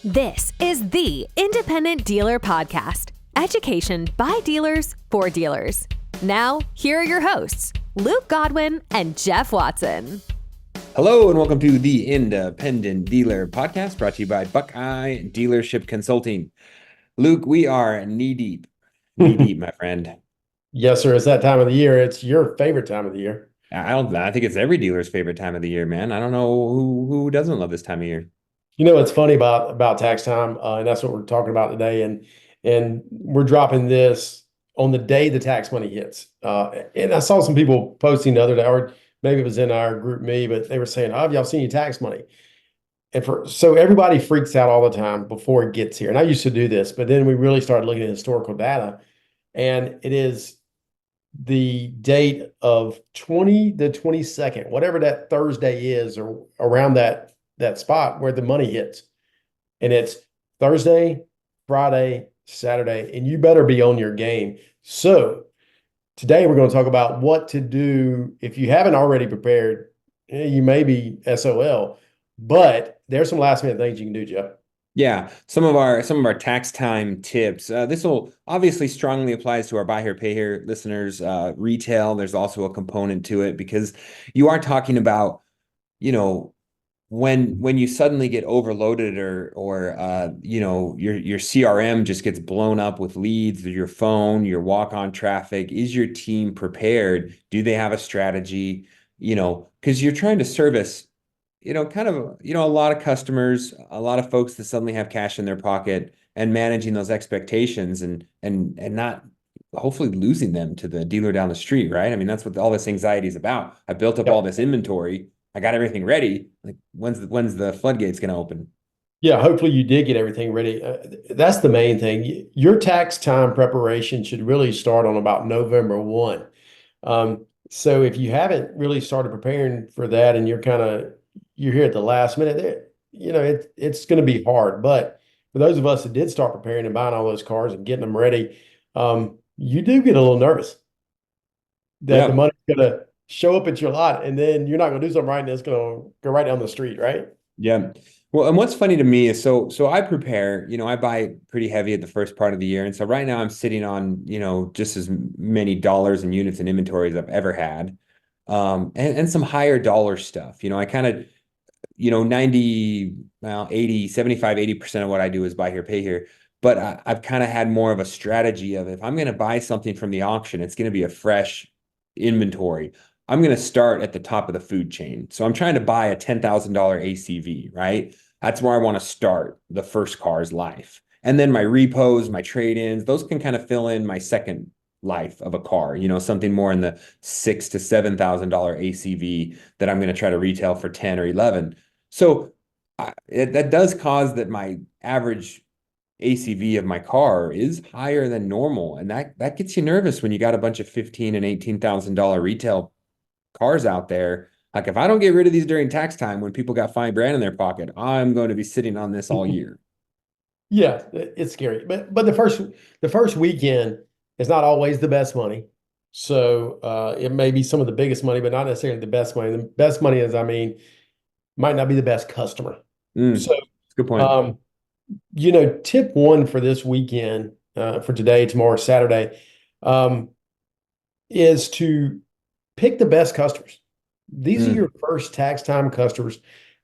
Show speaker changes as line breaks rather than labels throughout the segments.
This is the Independent Dealer Podcast. Education by dealers for dealers. Now, here are your hosts, Luke Godwin and Jeff Watson.
Hello and welcome to the Independent Dealer Podcast, brought to you by Buckeye Dealership Consulting. Luke, we are knee-deep, my friend.
Yes, sir. It's that time of the year. It's your favorite time of the year.
I think it's every dealer's favorite time of the year, man. I don't know who doesn't love this time of year.
You know, it's funny about tax time, and that's what we're talking about today. And we're dropping this on the day the tax money hits. And I saw some people posting the other day, or maybe it was in our group me, but they were saying, "Oh, have y'all seen your tax money?" And so everybody freaks out all the time before it gets here. And I used to do this, but then we really started looking at historical data, and it is the date of 20 the 22nd, whatever that Thursday is, or around that spot where the money hits. And it's Thursday, Friday, Saturday, and you better be on your game. So today we're going to talk about what to do if you haven't already prepared. You may be SOL, but there's some last minute things you can do, Jeff.
Yeah, some of our tax time tips. This will obviously strongly applies to our buy here, pay here listeners. Retail, there's also a component to it because you are talking about, when you suddenly get overloaded or your CRM just gets blown up with leads, your phone, your walk-on traffic. Is your team prepared? Do they have a strategy? Because you're trying to service a lot of customers, a lot of folks that suddenly have cash in their pocket, and managing those expectations and not hopefully losing them to the dealer down the street, right? I mean, that's what all this anxiety is about. I built up all this inventory. I got everything ready. Like, when's the floodgates going to open?
Yeah, hopefully you did get everything ready. That's the main thing. Your tax time preparation should really start on about November 1. So if you haven't really started preparing for that and you're here at the last minute, it's going to be hard. But for those of us that did start preparing and buying all those cars and getting them ready, you do get a little nervous that the money's going to show up at your lot, and then you're not going to do something right, and it's going to go right down the street, right?
Yeah. Well, and what's funny to me is so I prepare, I buy pretty heavy at the first part of the year. And so right now I'm sitting on, just as many dollars and units and inventory as I've ever had. And some higher dollar stuff. I kind of, 80% of what I do is buy here, pay here. But I've kind of had more of a strategy of, if I'm going to buy something from the auction, it's going to be a fresh inventory. I'm going to start at the top of the food chain. So I'm trying to buy a $10,000 ACV, right? That's where I want to start the first car's life. And then my repos, my trade-ins, those can kind of fill in my second life of a car, something more in the $6,000 to $7,000 ACV that I'm going to try to retail for 10 or 11. So that does cause that my average ACV of my car is higher than normal. And that gets you nervous when you got a bunch of $15,000 and $18,000 retail cars out there. Like, if I don't get rid of these during tax time, when people got $5,000 in their pocket, I'm going to be sitting on this all year.
Yeah, it's scary. But the first weekend is not always the best money. So it may be some of the biggest money, but not necessarily the best money. The best money might not be the best customer. So
that's a good point.
Tip one for this weekend, for today, tomorrow, Saturday, is to pick the best customers. These are your first tax time customers.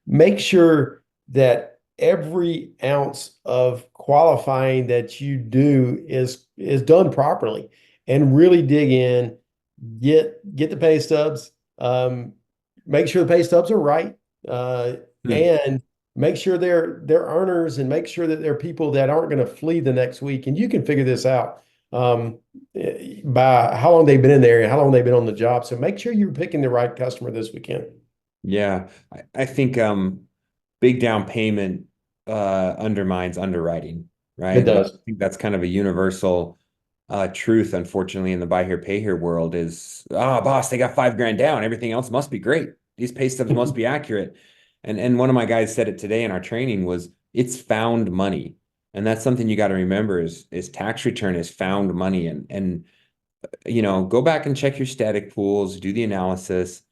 Make sure that every ounce of qualifying that you do is done properly, and really dig in, get the pay stubs, make sure the pay stubs are right, and make sure they're earners, and make sure that they're people that aren't going to flee the next week. And you can figure this out by how long they've been in there and how long they've been on the job. So make sure you're picking the right customer this weekend.
Yeah, I think big down payment undermines underwriting, right?
It does.
I think that's kind of a universal truth, unfortunately, in the buy here, pay here world is, boss, they got $5,000 down. Everything else must be great. These pay stubs must be accurate. And one of my guys said it today in our training was, it's found money. And that's something you got to remember is tax return is found money. And go back and check your static pools, do the analysis.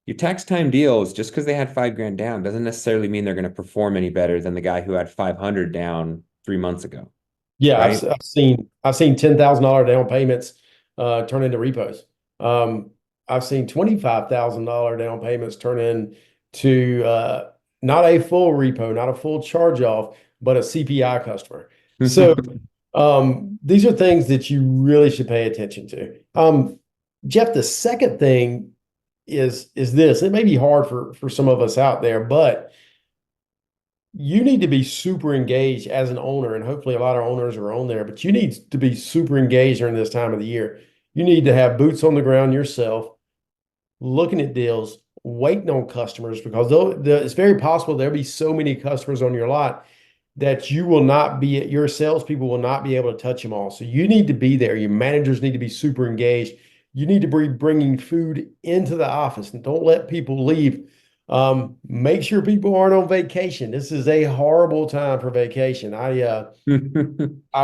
your tax time deals, just because they had 5 grand down doesn't necessarily mean they're going to perform any better than the guy who had 500 down 3 months ago,
Yeah,
right?
I've seen $10,000 down payments turn into repos. Um, I've seen $25,000 down payments turn into not a full repo, not a full charge off, but a CPI customer. So these are things that you really should pay attention to. Jeff, the second thing is this. It may be hard for some of us out there, but you need to be super engaged as an owner, and hopefully a lot of owners are on there, but you need to be super engaged during this time of the year. You need to have boots on the ground yourself, looking at deals, waiting on customers, because it's very possible there'll be so many customers on your lot that your salespeople will not be able to touch them all. So you need to be there. Your managers need to be super engaged. You need to be bringing food into the office, and don't let people leave. Make sure people aren't on vacation. This is a horrible time for vacation. I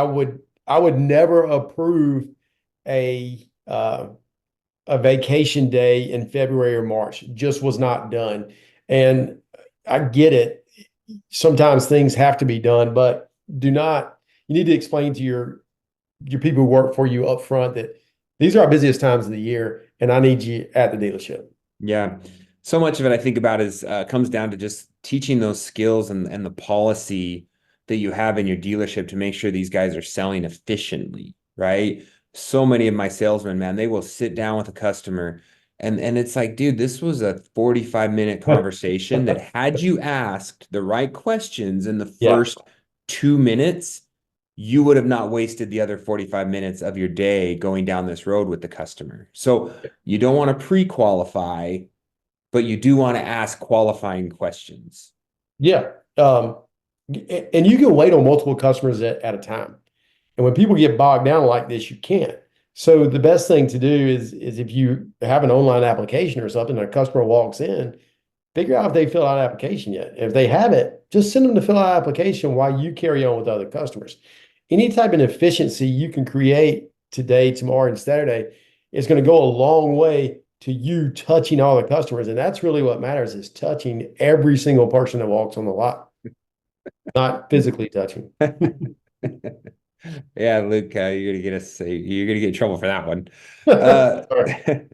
would never approve a a vacation day in February or March. Just was not done. And I get it. Sometimes things have to be done, but you need to explain to your people who work for you up front that these are our busiest times of the year, and I need you at the dealership.
Yeah. So much of it I think about is comes down to just teaching those skills and the policy that you have in your dealership to make sure these guys are selling efficiently, right? So many of my salesmen, man, they will sit down with a customer and it's like, dude, this was a 45-minute conversation that had you asked the right questions in the
Yeah.
first 2 minutes, you would have not wasted the other 45 minutes of your day going down this road with the customer. So you don't want to pre-qualify, but you do want to ask qualifying questions.
Yeah. And you can wait on multiple customers at a time. And when people get bogged down like this, you can't. So the best thing to do is if you have an online application or something, and a customer walks in, figure out if they filled out an application yet. If they haven't, just send them to fill out an application while you carry on with other customers. Any type of efficiency you can create today, tomorrow, and Saturday is going to go a long way to you touching all the customers. And that's really what matters, is touching every single person that walks on the lot, not physically touching.
Yeah, Luke, you're gonna get in trouble for that one.
Sorry.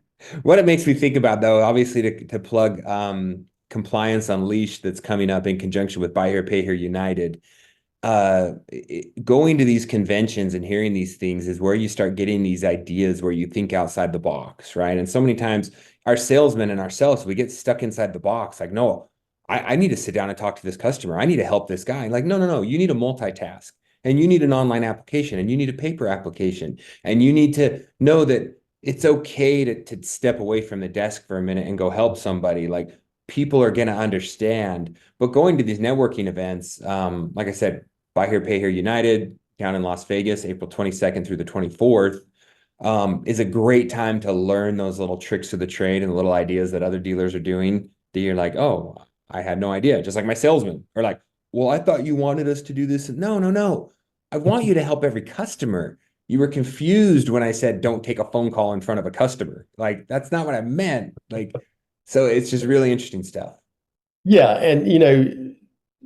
What it makes me think about, though, obviously to plug Compliance Unleashed that's coming up in conjunction with Buy Here, Pay Here United. Going to these conventions and hearing these things is where you start getting these ideas where you think outside the box, right? And so many times our salesmen and ourselves, we get stuck inside the box. Like, no, I need to sit down and talk to this customer. I need to help this guy. Like, no, you need to multitask, and you need an online application, and you need a paper application, and you need to know that it's okay to step away from the desk for a minute and go help somebody. Like, people are going to understand. But going to these networking events, like I said, Buy Here, Pay Here United down in Las Vegas, April 22nd through the 24th, is a great time to learn those little tricks of the trade and little ideas that other dealers are doing that you're like, oh, I had no idea. Just like my salesman are like, well, I thought you wanted us to do this. No. I want you to help every customer. You were confused when I said, don't take a phone call in front of a customer. Like, that's not what I meant. Like, so it's just really interesting stuff.
Yeah. And,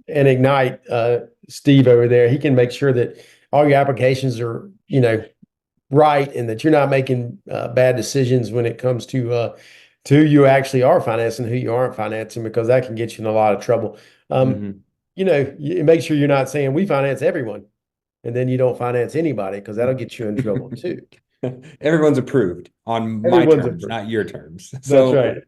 and Ignite, Steve over there, he can make sure that all your applications are, right, and that you're not making bad decisions when it comes to who you actually are financing, who you aren't financing, because that can get you in a lot of trouble. You make sure you're not saying we finance everyone, and then you don't finance anybody, because that'll get you in trouble too.
Everyone's approved on my terms, not your terms.
That's right.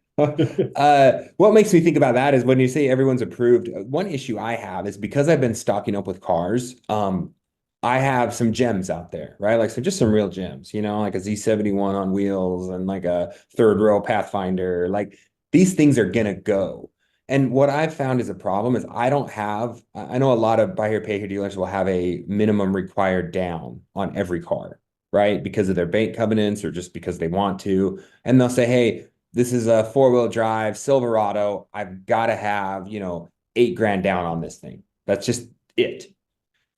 What makes me think about that is when you say everyone's approved, one issue I have is because I've been stocking up with cars, I have some gems out there, right? Like, so just some real gems, like a Z71 on wheels and like a third row Pathfinder. Like, these things are gonna go. And what I've found is a problem is I know a lot of Buy Here, Pay Here dealers will have a minimum required down on every car, right? Because of their bank covenants or just because they want to. And they'll say, hey, this is a 4-wheel drive Silverado. I've got to have, $8,000 down on this thing. That's just it.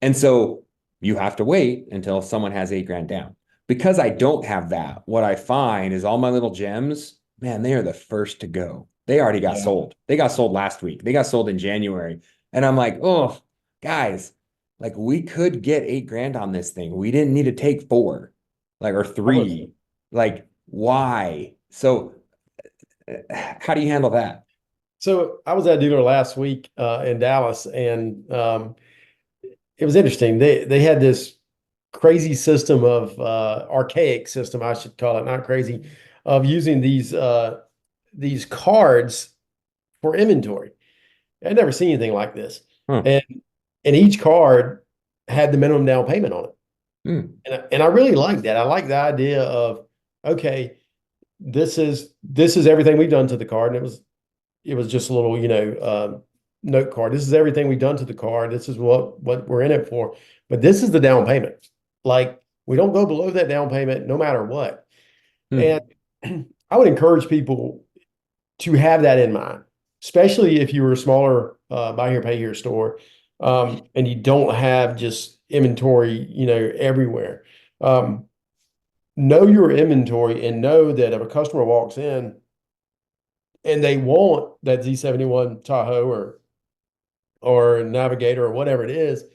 And so you have to wait until someone has $8,000 down. Because I don't have that, what I find is all my little gems, man, they are the first to go. They already got
Yeah.
sold. They got sold last week. They got sold in January. And I'm like, oh, guys, like we could get $8,000 on this thing. We didn't need to take 4, like, or 3. Like, why? So how do you handle that?
So I was at a dealer last week in Dallas, and it was interesting. They had this crazy system of archaic system, I should call it, not crazy, of using these cards for inventory. I'd never seen anything like this.
Huh.
And each card had the minimum down payment on it.
Mm.
And I really like that. I like the idea of, okay, this is everything we've done to the card. And it was just a little, note card. This is everything we've done to the card. This is what we're in it for. But this is the down payment. Like, we don't go below that down payment no matter what.
Mm.
And I would encourage people to have that in mind, especially if you were a smaller buy here, pay here store, and you don't have just inventory, everywhere. Know your inventory and know that if a customer walks in and they want that Z71 Tahoe or Navigator or whatever it is,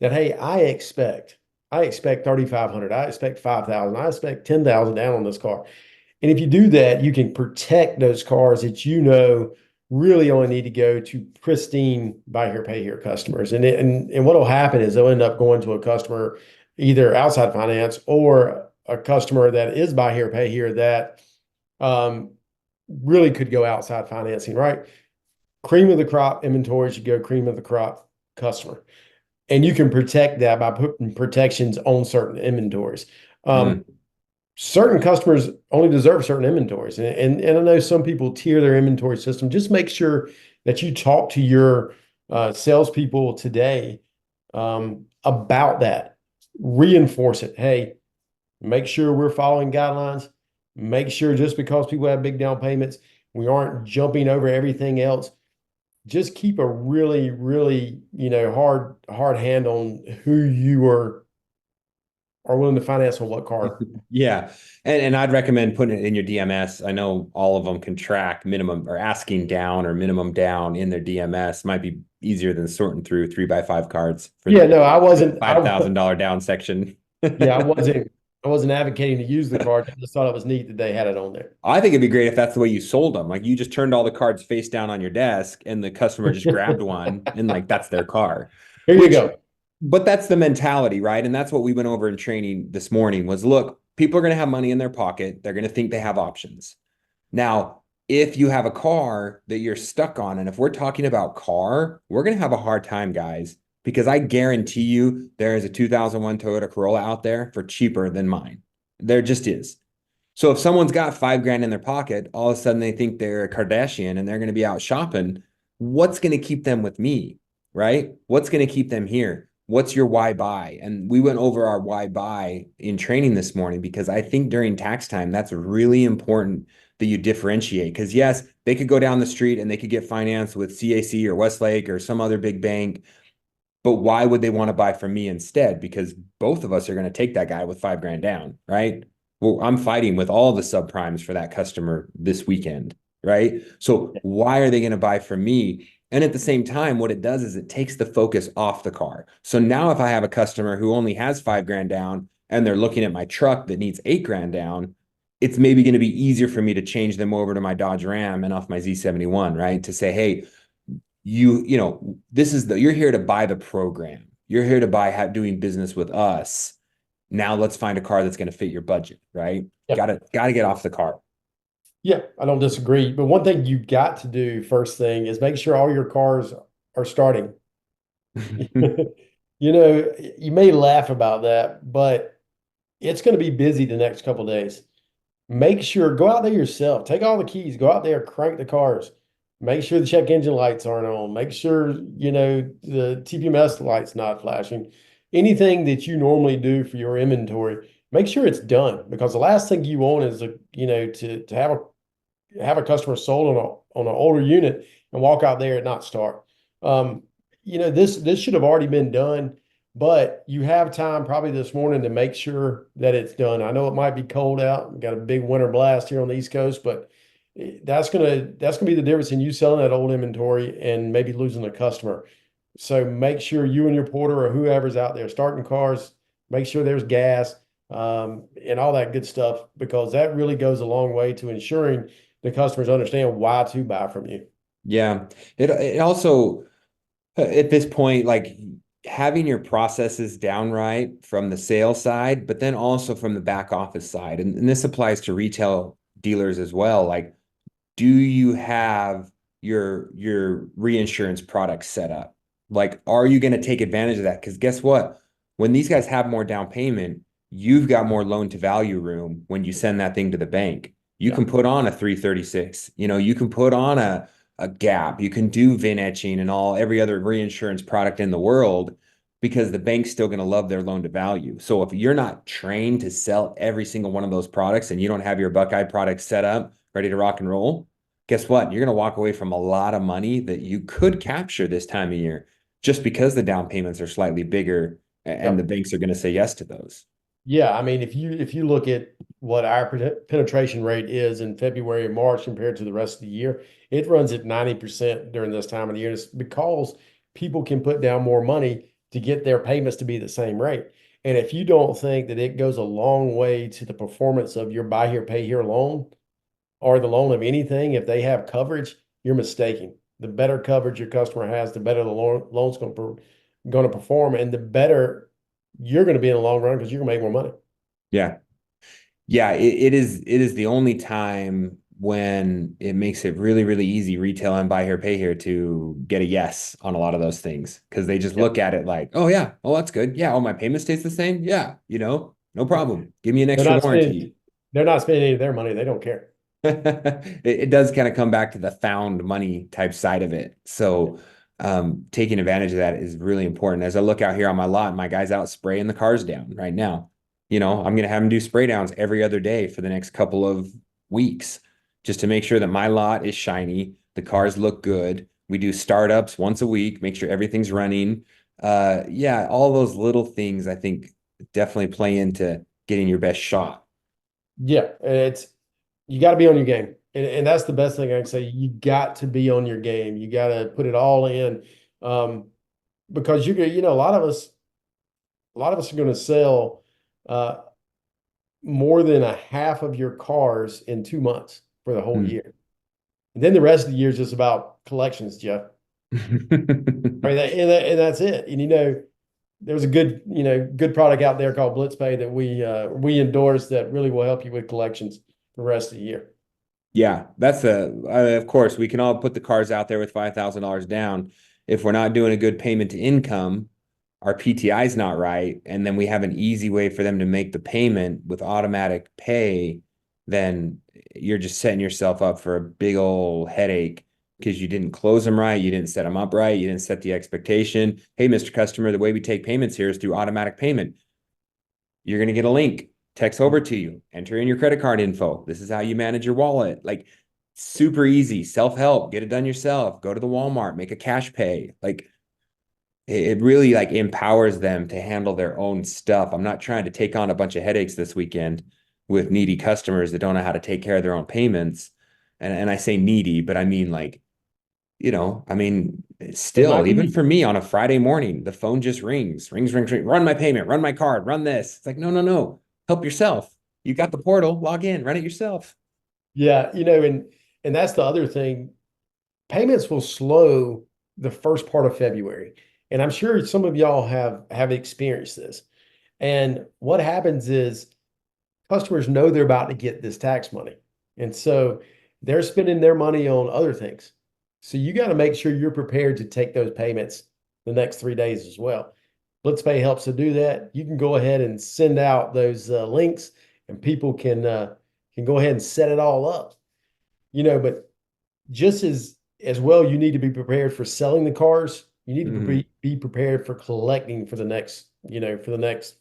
that, hey, I expect 3,500, I expect 5,000, I expect 10,000 down on this car. And if you do that, you can protect those cars that really only need to go to pristine buy here, pay here customers. And what will happen is they'll end up going to a customer either outside finance or a customer that is buy here, pay here that really could go outside financing, right? Cream of the crop inventory should go cream of the crop customer. And you can protect that by putting protections on certain inventories. Certain customers only deserve certain inventories. And I know some people tier their inventory system. Just make sure that you talk to your salespeople today about that. Reinforce it. Hey, make sure we're following guidelines. Make sure just because people have big down payments, we aren't jumping over everything else. Just keep a really, really, hard hand on who you are willing to finance on what car.
Yeah. And I'd recommend putting it in your DMS. I know all of them can track minimum or asking down or minimum down in their DMS. Might be easier than sorting through 3x5 cards for
Yeah, no, I wasn't.
$5,000 down section.
Yeah, I wasn't advocating to use the card. I just thought it was neat that they had it on there.
I think it'd be great if that's the way you sold them. Like, you just turned all the cards face down on your desk and the customer just grabbed one and, like, that's their car.
Here you go.
But that's the mentality, right? And that's what we went over in training this morning was, look, people are going to have money in their pocket. They're going to think they have options. Now, if you have a car that you're stuck on, and if we're talking about car, we're going to have a hard time, guys, because I guarantee you there is a 2001 Toyota Corolla out there for cheaper than mine. There just is. So if someone's got $5,000 in their pocket, all of a sudden they think they're a Kardashian and they're going to be out shopping. What's going to keep them with me, right? What's going to keep them here? What's your why buy? And we went over our why buy in training this morning, because I think during tax time, that's really important that you differentiate. Because yes, they could go down the street and they could get financed with CAC or Westlake or some other big bank. But why would they want to buy from me instead? Because both of us are going to take that guy with $5,000 down, right? Well, I'm fighting with all the subprimes for that customer this weekend, right? So why are they going to buy from me? And at the same time, what it does is it takes the focus off the car. So now if I have a customer who only has $5,000 down and they're looking at my truck that needs $8,000 down, it's maybe going to be easier for me to change them over to my Dodge Ram and off my Z71, right? To say, hey, you're here to buy the program. You're here to buy doing business with us. Now let's find a car that's going to fit your budget, right?
Yep.
Gotta get off the car.
Yeah, I don't disagree. But one thing you got to do first thing is make sure all your cars are starting. You may laugh about that, but it's going to be busy the next couple of days. Make sure, go out there yourself, take all the keys, go out there, crank the cars, make sure the check engine lights aren't on, make sure, the TPMS light's not flashing. Anything that you normally do for your inventory, make sure it's done, because the last thing you want is to have a customer sold on an older unit and walk out there and not start. This should have already been done, but you have time probably this morning to make sure that it's done. I know it might be cold out. We've got a big winter blast here on the East Coast, but that's gonna be the difference in you selling that old inventory and maybe losing a customer. So make sure you and your porter or whoever's out there starting cars, make sure there's gas, and all that good stuff, because that really goes a long way to ensuring the customers understand why to buy from you.
Yeah. It also, at this point, like having your processes down right from the sales side, but then also from the back office side. And this applies to retail dealers as well. Like, do you have your reinsurance products set up? Like, are you going to take advantage of that? Because guess what? When these guys have more down payment, you've got more loan to value room when you send that thing to the bank. You
Yeah.
can put on a 336, you can put on a gap, you can do VIN etching and every other reinsurance product in the world because the bank's still going to love their loan to value. So if you're not trained to sell every single one of those products and you don't have your Buckeye products set up, ready to rock and roll, guess what? You're going to walk away from a lot of money that you could capture this time of year just because the down payments are slightly bigger and the
Yep.
banks are going to say yes to those.
Yeah, I mean, if you look at what our penetration rate is in February and March compared to the rest of the year, it runs at 90% during this time of the year. It's because people can put down more money to get their payments to be the same rate. And if you don't think that it goes a long way to the performance of your buy here, pay here loan, or the loan of anything, if they have coverage, you're mistaken. The better coverage your customer has, the better the loan's going to perform, and the better you're going to be in the long run because you're going to make more money.
Yeah. Yeah. It is the only time when it makes it really, really easy retail and buy here, pay here to get a yes on a lot of those things because they just
Yep.
look at it like, oh, yeah. Oh, that's good. Yeah. Oh, my payment stays the same. Yeah. No problem. Give me an
They're
extra
not spending
warranty.
they're not spending any of their money. They don't care.
It does kind of come back to the found money type side of it. So taking advantage of that is really important. As I look out here on my lot, my guy's out spraying the cars down right now. I'm going to have him do spray downs every other day for the next couple of weeks just to make sure that my lot is shiny, the cars look good. We do startups once a week, make sure everything's running. Yeah, all those little things I think definitely play into getting your best shot.
Yeah, it's you got to be on your game, and that's the best thing I can say. You got to be on your game. You got to put it all in, um, because a lot of us are going to sell uh, more than a half of your cars in 2 months for the whole
Hmm.
year. And then the rest of the year is just about collections, Jeff. I mean, and that's it. And there's a good product out there called Blytzpay that we endorse that really will help you with collections the rest of the year.
Yeah, of course, we can all put the cars out there with $5,000 down. If we're not doing a good payment to income, our PTI is not right, and then we have an easy way for them to make the payment with automatic pay, then you're just setting yourself up for a big old headache because you didn't close them right, you didn't set them up right, you didn't set the expectation. Hey, Mr. Customer, the way we take payments here is through automatic payment. You're going to get a link, text over to you, enter in your credit card info. This is how you manage your wallet. Like super easy, self-help, get it done yourself. Go to the Walmart, make a cash pay. Like it really like empowers them to handle their own stuff. I'm not trying to take on a bunch of headaches this weekend with needy customers that don't know how to take care of their own payments. And I say needy, but I mean like, I mean,
They
still,
might
even
be.
for me on a Friday morning, the phone just rings, run my payment, run my card, run this. It's like, no, no, no, help yourself. You got the portal, log in, run it yourself.
Yeah, and that's the other thing. Payments will slow the first part of February. And I'm sure some of y'all have experienced this. And what happens is customers know they're about to get this tax money. And so they're spending their money on other things. So you got to make sure you're prepared to take those payments the next 3 days as well. Blitzpay helps to do that. You can go ahead and send out those links, and people can go ahead and set it all up. But just as well, you need to be prepared for selling the cars. You need to
Mhm.
be prepared for collecting for the next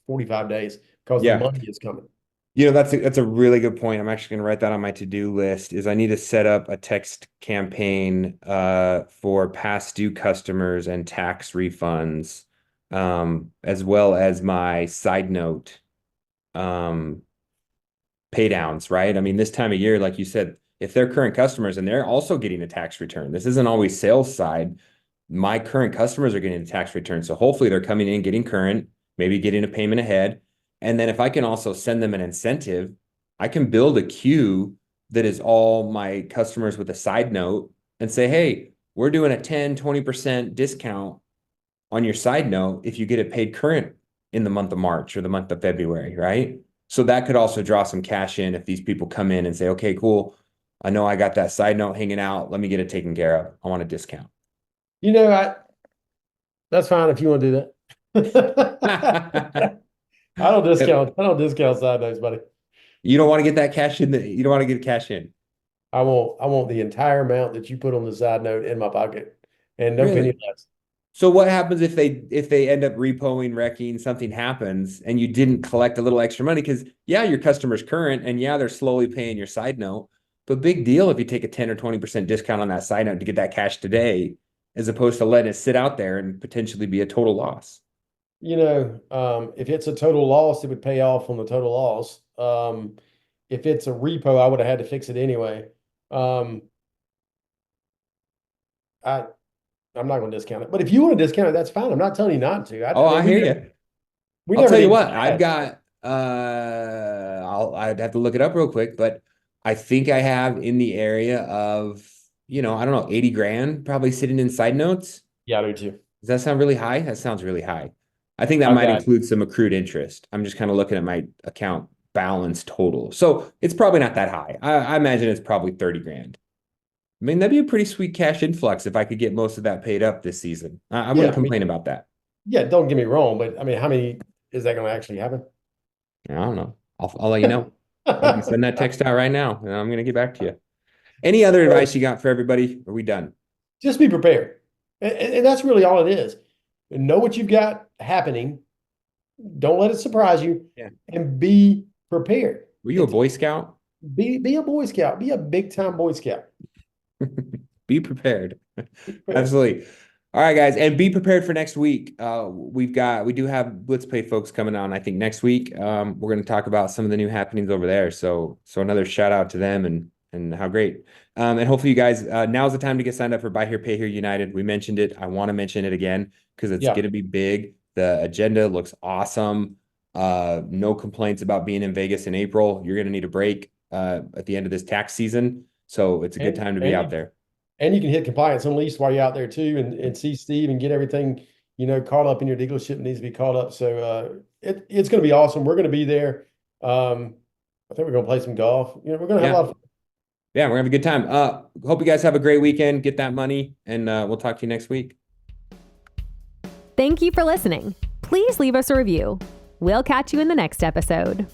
45 days because the
Yeah.
money is coming.
That's a really good point. I'm actually going to write that on my to-do list is I need to set up a text campaign for past due customers and tax refunds, as well as my side note um pay downs, right? I mean, this time of year, like you said, if they're current customers and they're also getting a tax return, this isn't always sales side. My current customers are getting a tax return. So hopefully they're coming in, getting current, maybe getting a payment ahead. And then if I can also send them an incentive, I can build a queue that is all my customers with a side note and say, hey, we're doing a 10, 20% discount on your side note if you get it paid current in the month of March or the month of February, right? So that could also draw some cash in if these people come in and say, okay, cool. I know I got that side note hanging out. Let me get it taken care of. I want a discount.
That's fine if you want to do that. I don't discount side notes, buddy.
You don't want to get that cash in. You don't want to get cash in.
I want the entire amount that you put on the side note in my pocket, and no penny less.
So what happens if they end up repoing, wrecking, something happens, and you didn't collect a little extra money? Because your customer's current, and they're slowly paying your side note. But big deal if you take a 10 or 20% discount on that side note to get that cash today, as opposed to letting it sit out there and potentially be a total loss.
If it's a total loss, it would pay off on the total loss. If it's a repo, I would have had to fix it anyway. I'm not going to discount it, but if you want to discount it, that's fine. I'm not telling you not to.
I hear you. I'll tell you what, I've got, I'd have to look it up real quick, but I think I have in the area of, I don't know, 80 grand probably sitting in side notes.
Yeah, I do too.
Does that sound really high? That sounds really high. I think that might include some accrued interest. I'm just kind of looking at my account balance total. So it's probably not that high. I imagine it's probably 30 grand. I mean, that'd be a pretty sweet cash influx if I could get most of that paid up this season. I wouldn't complain about that.
Yeah, don't get me wrong, but I mean, how many is that going to actually happen?
I don't know. I'll let you know. I'm going to send that text out right now, and I'm going to get back to you. Any other advice you got for everybody? Are we done?
Just be prepared. And that's really all it is. Know what you've got happening. Don't let it surprise you. Yeah. And be prepared.
Were you a Boy Scout?
Be a Boy Scout. Be a big-time Boy Scout.
Be prepared. Absolutely. All right, guys. And be prepared for next week. We do have Blytzpay folks coming on, I think, next week. We're going to talk about some of the new happenings over there. So another shout out to them and how great. And hopefully you guys, now's the time to get signed up for Buy Here, Pay Here United. We mentioned it. I want to mention it again because it's going to be big. The agenda looks awesome. No complaints about being in Vegas in April. You're going to need a break at the end of this tax season. So it's a good time to be out there. And
you can hit Compliance Unleashed while you're out there too and see Steve and get everything, caught up in your dealership that needs to be caught up. So it's going to be awesome. We're going to be there. I think we're going to play some golf. We're going to have a lot of fun.
Yeah, we're going to have a good time. Hope you guys have a great weekend. Get that money, and we'll talk to you next week.
Thank you for listening. Please leave us a review. We'll catch you in the next episode.